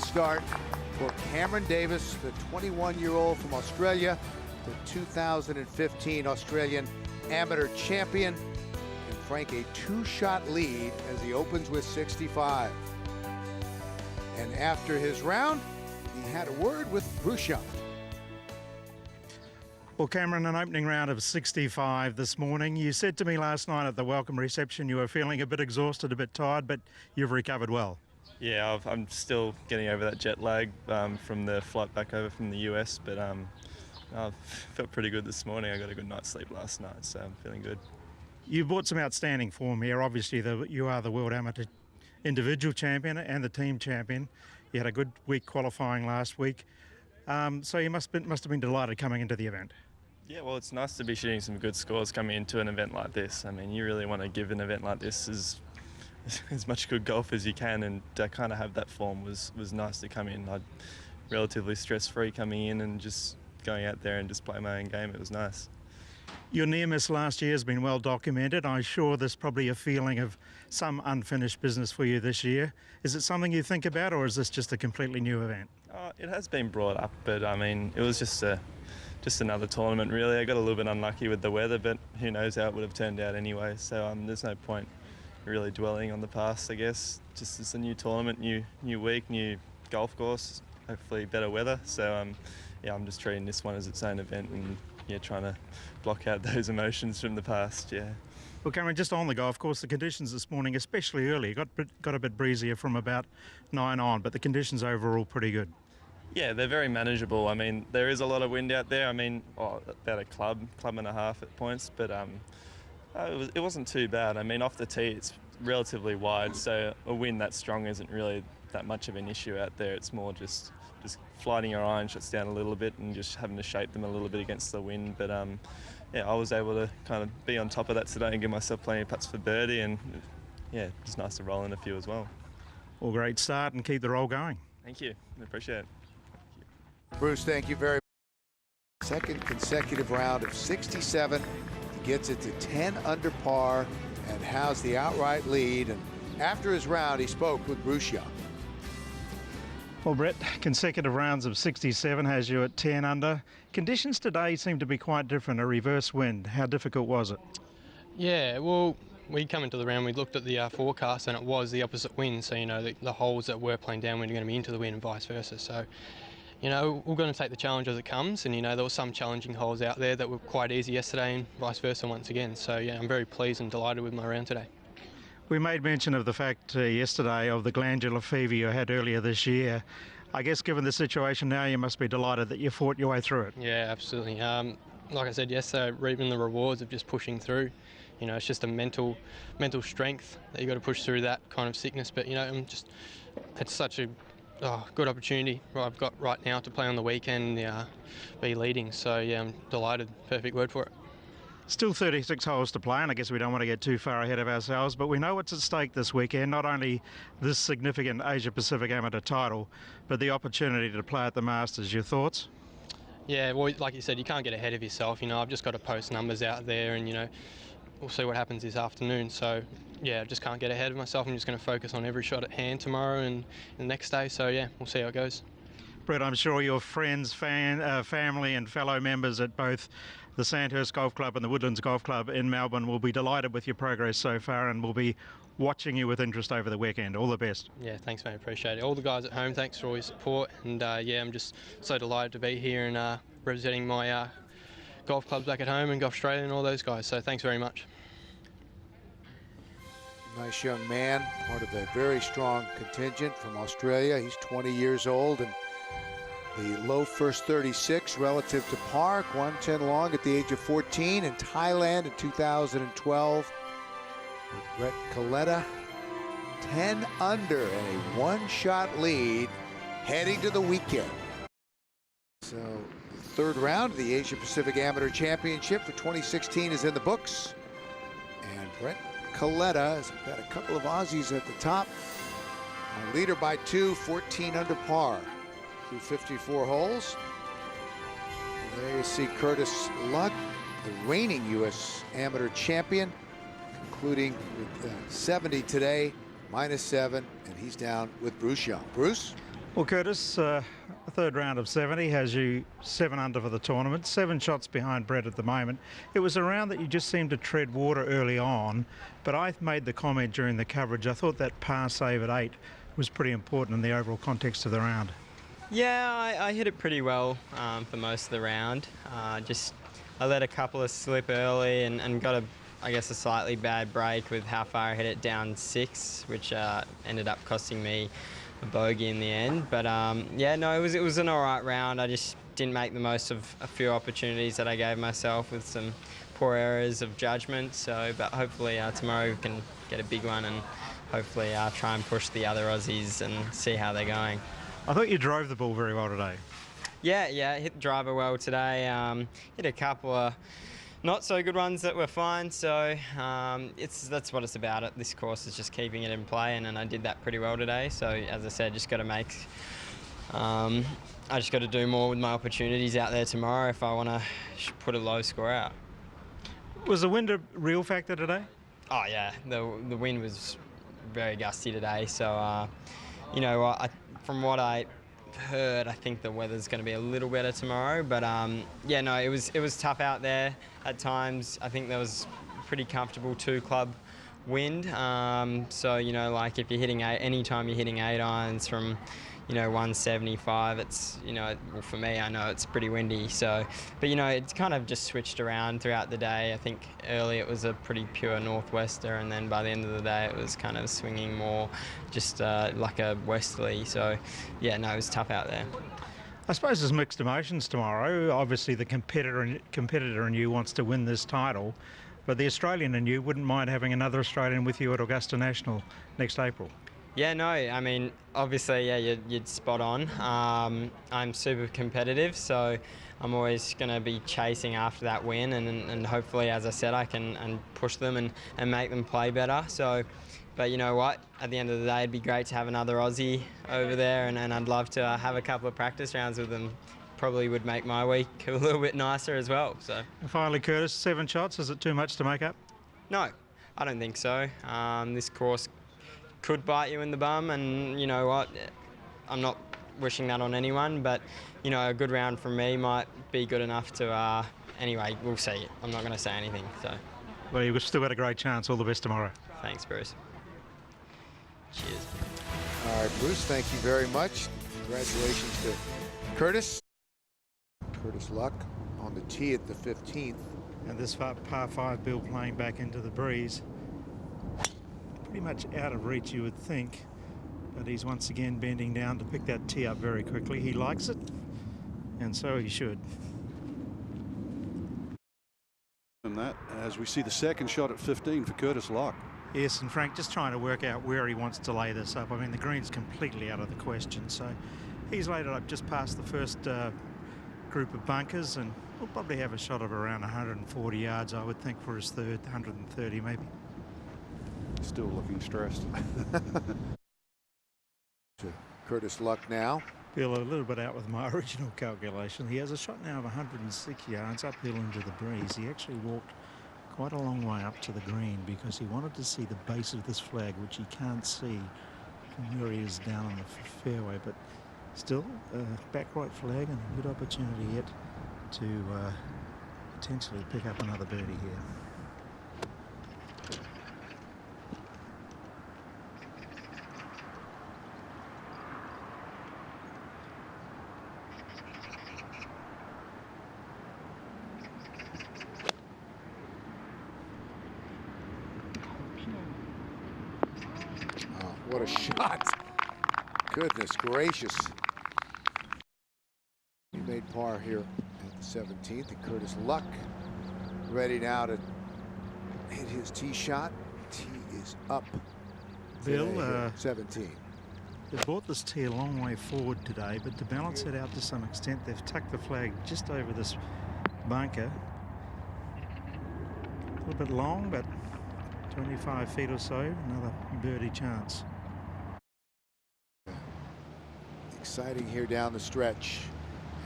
start for Cameron Davis, the 21-year-old from Australia, the 2015 Australian Amateur Champion, and Frank a two-shot lead as he opens with 65. And after his round, he had a word with Bruce Young. Well, Cameron, an opening round of 65 this morning. You said to me last night at the welcome reception you were feeling a bit exhausted, a bit tired, but you've recovered well. Yeah, I'm still getting over that jet lag from the flight back over from the US, but I felt pretty good this morning. I got a good night's sleep last night, so I'm feeling good. You brought some outstanding form here. Obviously, you are the World Amateur Individual Champion and the Team Champion. You had a good week qualifying last week, so you must have been delighted coming into the event. Yeah, well, it's nice to be shooting some good scores coming into an event like this. I mean, you really want to give an event like this as much good golf as you can, and to kind of have that form was nice to come in. I relatively stress-free coming in and just going out there and just play my own game. It was nice. Your near miss last year has been well documented. I'm sure there's probably a feeling of some unfinished business for you this year. Is it something you think about, or is this just a completely new event? It has been brought up, but I mean, it was just another tournament, really. I got a little bit unlucky with the weather, but who knows how it would have turned out anyway. So there's no point really dwelling on the past, I guess. Just it's a new tournament, new week, new golf course, hopefully better weather. So yeah, I'm just treating this one as its own event and trying to block out those emotions from the past. Yeah. Well, Cameron, just on the golf course, the conditions this morning, especially early, got a bit breezier from about 9 on, but the conditions overall pretty good. Yeah, they're very manageable. I mean, there is a lot of wind out there. I mean, about a club and a half at points, but it wasn't too bad. I mean, off the tee, it's relatively wide, so a wind that strong isn't really that much of an issue out there. It's more just flighting your iron shots down a little bit and just having to shape them a little bit against the wind. But yeah, I was able to kind of be on top of that today and give myself plenty of putts for birdie, and yeah, it's nice to roll in a few as well. Well, great start and keep the roll going. Thank you. I appreciate it. Bruce, thank you very much. Second consecutive round of 67. He gets it to 10 under par and has the outright lead. And after his round, he spoke with Bruce Young. Well, Brett, consecutive rounds of 67 has you at 10 under. Conditions today seem to be quite different, a reverse wind. How difficult was it? Yeah, well, we come into the round, we looked at the forecast and it was the opposite wind. So, the holes that were playing downwind are going to be into the wind and vice versa. So, we're going to take the challenge as it comes, and there were some challenging holes out there that were quite easy yesterday and vice versa once again. So yeah, I'm very pleased and delighted with my round today. We made mention of the fact yesterday of the glandular fever you had earlier this year. I guess given the situation now, you must be delighted that you fought your way through it. Yeah, absolutely. Like I said yesterday, reaping the rewards of just pushing through. It's just a mental strength that you got to push through that kind of sickness. But it's such a good opportunity I've got right now to play on the weekend, be leading. So yeah, I'm delighted. Perfect word for it. Still 36 holes to play, and I guess we don't want to get too far ahead of ourselves, but we know what's at stake this weekend, not only this significant Asia Pacific Amateur title, but the opportunity to play at the Masters. Your thoughts? Yeah, well, like you said, you can't get ahead of yourself. I've just got to post numbers out there, and we'll see what happens this afternoon. So yeah, I just can't get ahead of myself. I'm just going to focus on every shot at hand tomorrow and the next day. So yeah, we'll see how it goes. Brett, I'm sure your friends, family and fellow members at both the Sandhurst Golf Club and the Woodlands Golf Club in Melbourne will be delighted with your progress so far and will be watching you with interest over the weekend. All the best. Yeah, thanks mate, appreciate it. All the guys at home, thanks for all your support, and yeah, I'm just so delighted to be here and representing my golf clubs back at home and Golf Australia and all those guys, so thanks very much. Nice young man, part of a very strong contingent from Australia. He's 20 years old and the low first 36 relative to par, 110 long at the age of 14 in Thailand in 2012. Brett Coletta, 10 under and a one-shot lead heading to the weekend. So the third round of the Asia Pacific Amateur Championship for 2016 is in the books. And Brett Coletta has got a couple of Aussies at the top. A leader by 2, 14 under par through 54 holes. And there you see Curtis Luck, the reigning U.S. Amateur Champion, concluding with 70 today, -7, and he's down with Bruce Young. Bruce? Well, Curtis, the third round of 70 has you 7 under for the tournament, 7 shots behind Brett at the moment. It was a round that you just seemed to tread water early on, but I made the comment during the coverage, I thought that par save at 8 was pretty important in the overall context of the round. Yeah, I hit it pretty well for most of the round. I let a couple of slip early and got I guess a slightly bad break with how far I hit it down 6, which ended up costing me a bogey in the end. But yeah, no, it was an all right round. I just didn't make the most of a few opportunities that I gave myself with some poor errors of judgment. So, but hopefully tomorrow we can get a big one and hopefully try and push the other Aussies and see how they're going. I thought you drove the ball very well today. Yeah, hit the driver well today. Hit a couple of not so good ones that were fine, so that's what it's about at this course, is just keeping it in play, and I did that pretty well today. So as I said, just got to I just got to do more with my opportunities out there tomorrow if I want to put a low score out. Was the wind a real factor today? Oh yeah, the wind was very gusty today, so you know, from what I heard, I think the weather's going to be a little better tomorrow, but yeah, no, it was tough out there at times. I think there was pretty comfortable 2-club wind, so you know, like if you're hitting anytime you're hitting 8 irons from 175, it's, well, for me, I know it's pretty windy. So, but it's kind of just switched around throughout the day. I think early it was a pretty pure northwester, and then by the end of the day it was kind of swinging more just like a westerly. So yeah, no, it was tough out there. I suppose there's mixed emotions tomorrow. Obviously the competitor in you wants to win this title, but the Australian in you wouldn't mind having another Australian with you at Augusta National next April. Yeah, no, I mean, obviously, yeah, you're spot on. I'm super competitive, so I'm always going to be chasing after that win, and hopefully, as I said, I can push them and make them play better. So, but you know what? At the end of the day, it'd be great to have another Aussie over there, and I'd love to have a couple of practice rounds with them. Probably would make my week a little bit nicer as well. So. And finally, Curtis, 7 shots, is it too much to make up? No, I don't think so. This course could bite you in the bum, and you know what, I'm not wishing that on anyone, but a good round from me might be good enough to anyway, we'll see. I'm not going to say anything. So well, you've still got a great chance. All the best tomorrow. Thanks, Bruce. Cheers. All right, Bruce, thank you very much. Congratulations to Curtis Luck on the tee at the 15th. And this par 5 Bill playing back into the breeze. Pretty much out of reach, you would think, but he's once again bending down to pick that tee up very quickly. He likes it, and so he should. And that, as we see the second shot at 15 for Curtis Luck. Yes, and Frank just trying to work out where he wants to lay this up. I mean, the green's completely out of the question, so he's laid it up just past the first group of bunkers, and we'll probably have a shot of around 140 yards, I would think, for his third, 130 maybe. Still looking stressed. To Curtis Luck now. Feel a little bit out with my original calculation. He has a shot now of 106 yards uphill into the breeze. He actually walked quite a long way up to the green because he wanted to see the base of this flag, which he can't see from where he is down on the fairway. But still, back right flag and a good opportunity yet to potentially pick up another birdie here. What a shot. Goodness gracious. He made par here at the 17th, and Curtis Luck ready now to hit his tee shot. Tee is up. Bill, 17. They've brought this tee a long way forward today, but to balance it out to some extent, they've tucked the flag just over this bunker. A little bit long, but 25 feet or so, another birdie chance. Exciting here down the stretch.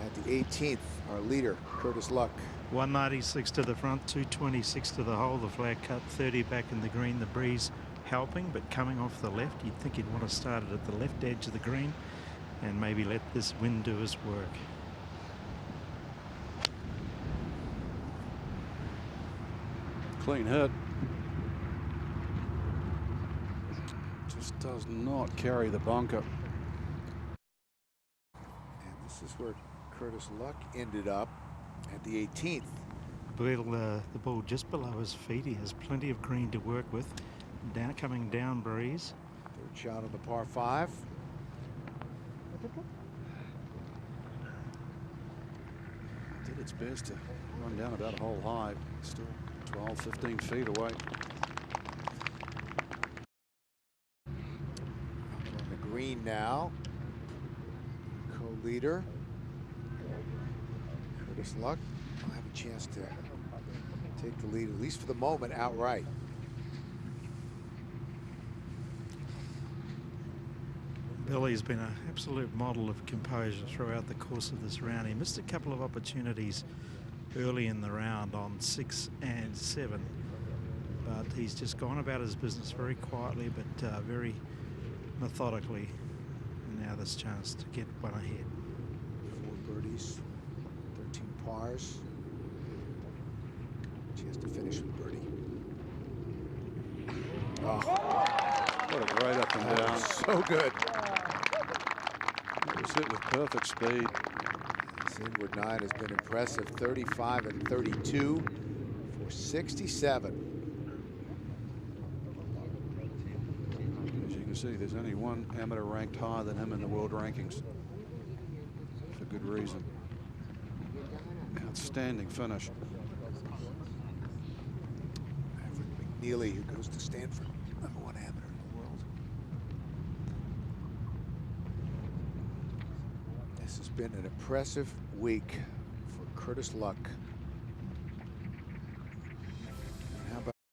At the 18th, our leader, Curtis Luck. 196 to the front, 226 to the hole. The flag cut 30 back in the green. The breeze helping, but coming off the left. You'd think he'd want to start it at the left edge of the green. and maybe let this wind do his work. Clean hit. Just does not carry the bunker. And this is where Curtis Luck ended up at the 18th. The ball just below his feet. He has plenty of green to work with. Coming down breeze. Third shot on the par 5. Did its best to run down about a hole high. Still 12, 15 feet away. On the green now. Co-leader. Curtis Luck will have a chance to take the lead, at least for the moment, outright. Billy's been an absolute model of composure throughout the course of this round. He missed a couple of opportunities early in the round on 6 and 7, but he's just gone about his business very quietly but very methodically. And now this chance to get one ahead. 4 birdies, 13 pars. Chance to finish with birdie. Oh, What a great up and that down. was so good. It was hit with perfect speed. This inward 9 has been impressive. 35 and 32 for 67. As you can see, there's only one amateur ranked higher than him in the world rankings. For good reason. Outstanding finish. Maverick McNeely, who goes to Stanford, #1 amateur in the world. This has been an impressive week for Curtis Luck.